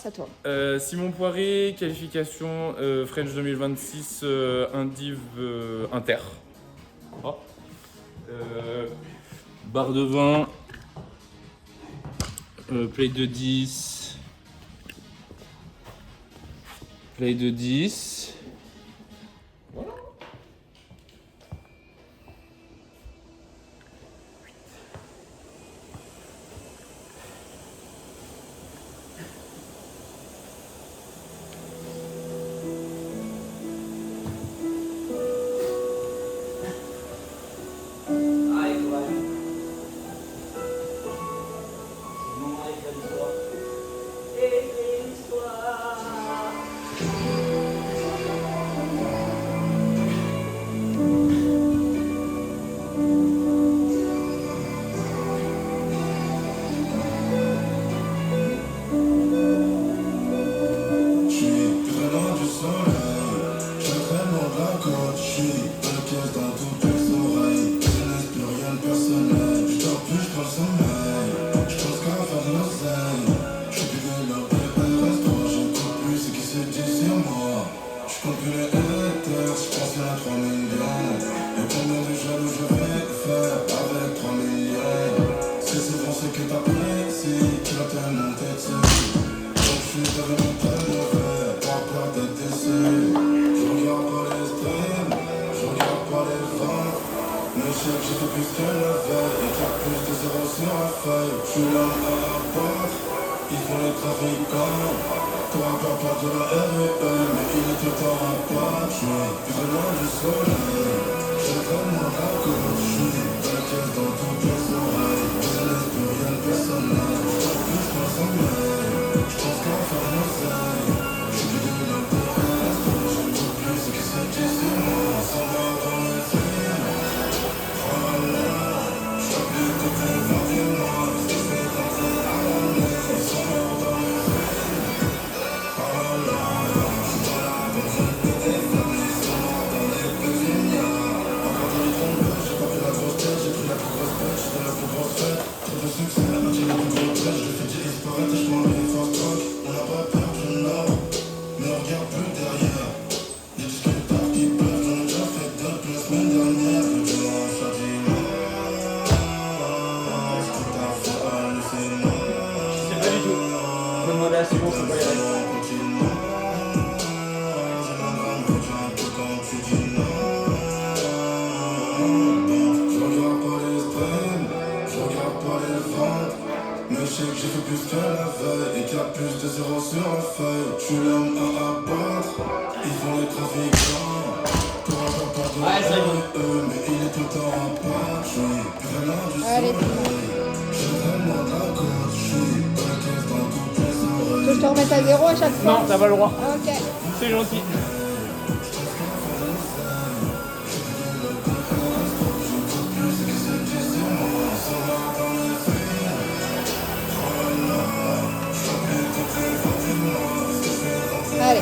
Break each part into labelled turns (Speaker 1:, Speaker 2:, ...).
Speaker 1: c'est à toi.
Speaker 2: Simon Poiré, qualification French 2026, Indiv Inter. Oh. Barre de vin, plate de 10, plate de 10. Voilà.
Speaker 1: Allez. Que je te remette à 0 à chaque fois?
Speaker 2: Non, t'as pas le droit.
Speaker 1: Ok.
Speaker 2: C'est gentil.
Speaker 1: Allez.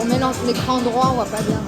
Speaker 1: met l'écran droit, on voit pas bien.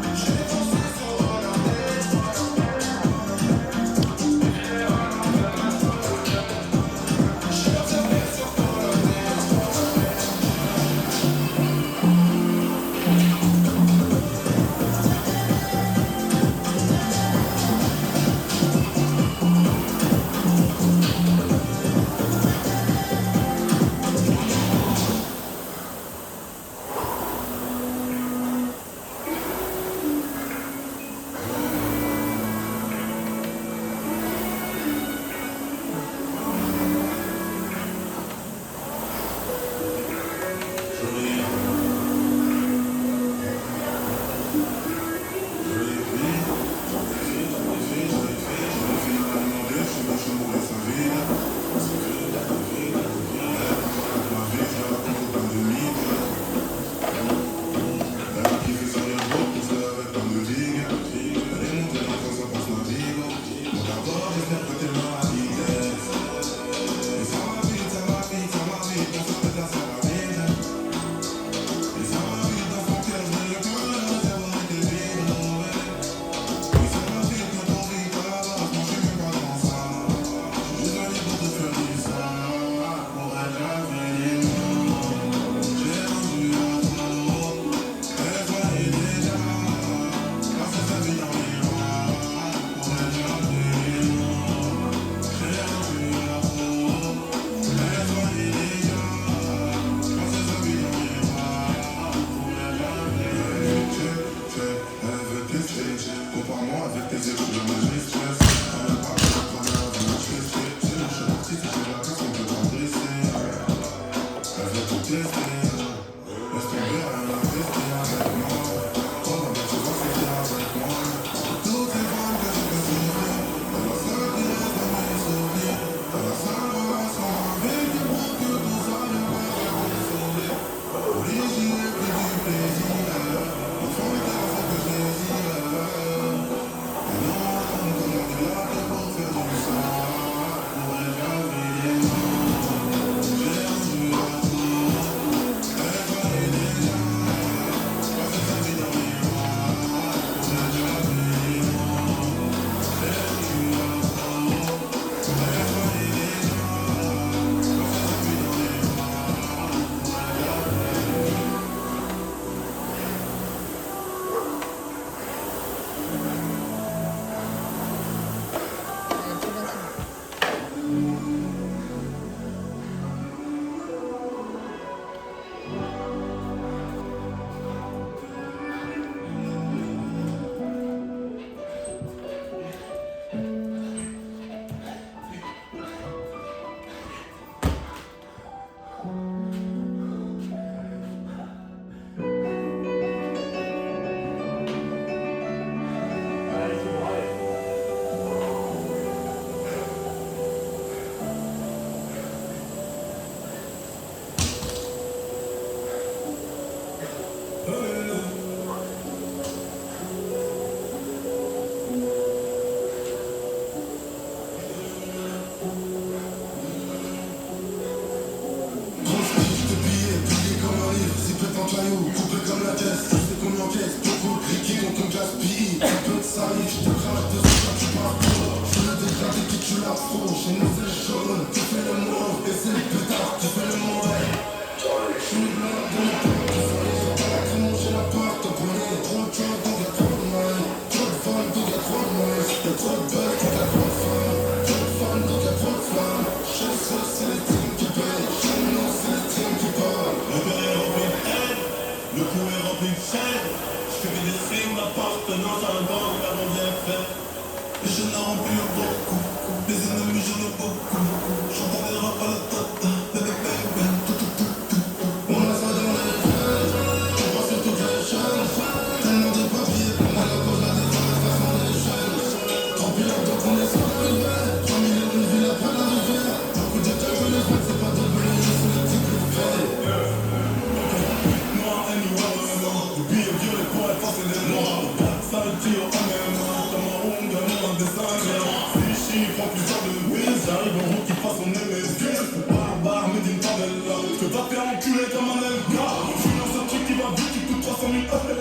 Speaker 3: Comme un Elgar, je suis dans un truc qui va vite, qui coûte 300 000 €.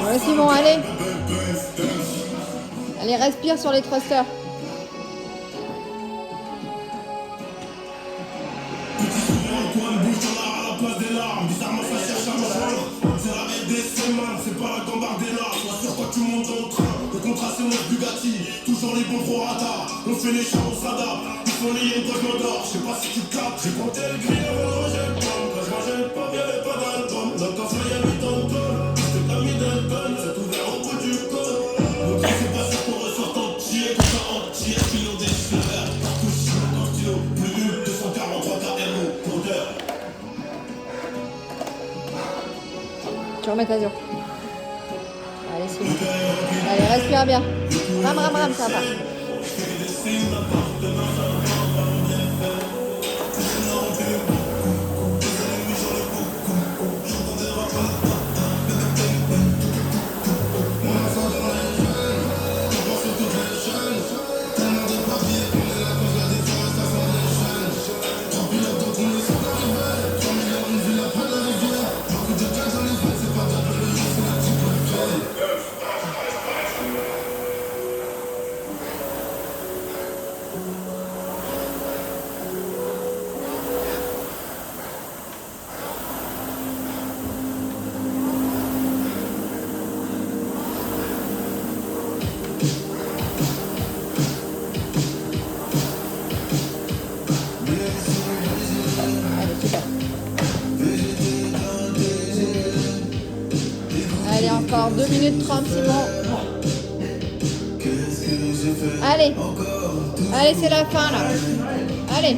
Speaker 1: Ouais, Simon, allez. Allez, respire sur les thrusters.
Speaker 3: C'est pas la Gambardella, sois sûr quand tu montes dans le train. Le contrat c'est notre Bugatti, toujours les bons prorata. On fait les chars, on s'adapte, ils font les yens quand je m'endors. Je sais pas si tu captes, j'ai compté le grille avant de manger le pain. Quand je mangeais le pain, y'avait pas d'album. Dans le coffre y'a 8 ans de colle, c'était pas mis d'album, c'est ouvert au bout du col. Donc c'est pas sûr qu'on ressorte entier, tout ça entier. Kilo des fleurs, cartouche, un stylo, plus nul, 243 KMO, codeur.
Speaker 1: Tu remets ta zone. Allez, Simon. Allez, respire bien. Ram, ram, ram, ça va. Allez, encore 2 minutes 30, Simon. Allez. Allez, c'est la fin, là. Allez.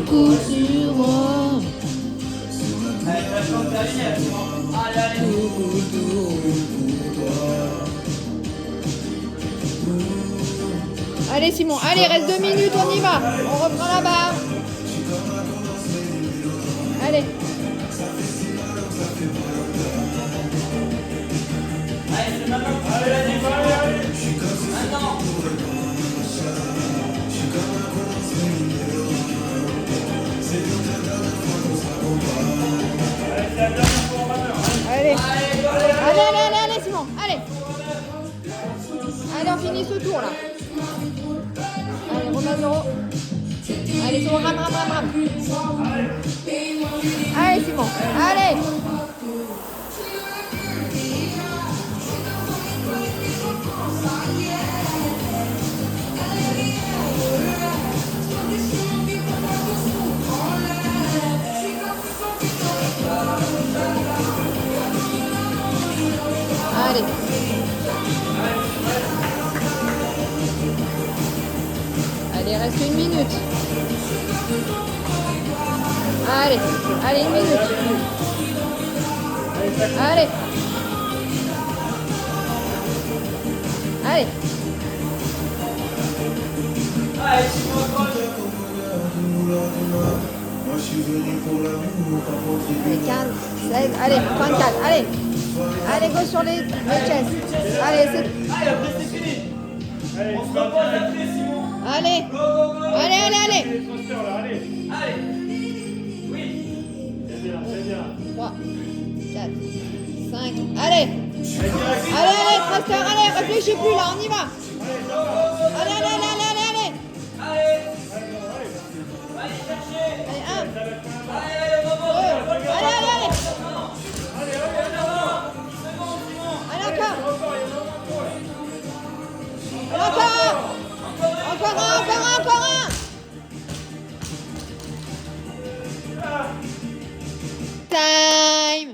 Speaker 1: Coucou sur moi. Allez Simon, allez, reste 2 minutes, on y va. On reprend la barre. Allez. Allez. Allez, Simon, allez. Allez, on finit ce tour là. Allez, Romain 0. Allez, Simon, ram. Allez, Simon, allez. Allez. Allez, reste 1 minute. Allez, 1 minute. Allez. Allez. Allez, 15, 16, allez, 24, allez. Allez, go sur les chests. Allez, c'est...
Speaker 4: Après c'est fini. Allez, on se repose après Simon.
Speaker 1: Allez.
Speaker 4: Go, go, go.
Speaker 1: Allez.
Speaker 4: Les thrusters là, allez. Allez. Oui. C'est bien.
Speaker 1: 3, 4, 5, allez. Allez, thruster, allez, réfléchis plus là, on y va. Allez.
Speaker 4: Allez, cherchez.
Speaker 1: Allez, 1.
Speaker 4: Allez, vamos.
Speaker 1: Allez.
Speaker 4: Allez,
Speaker 1: Allez, encore un. Time.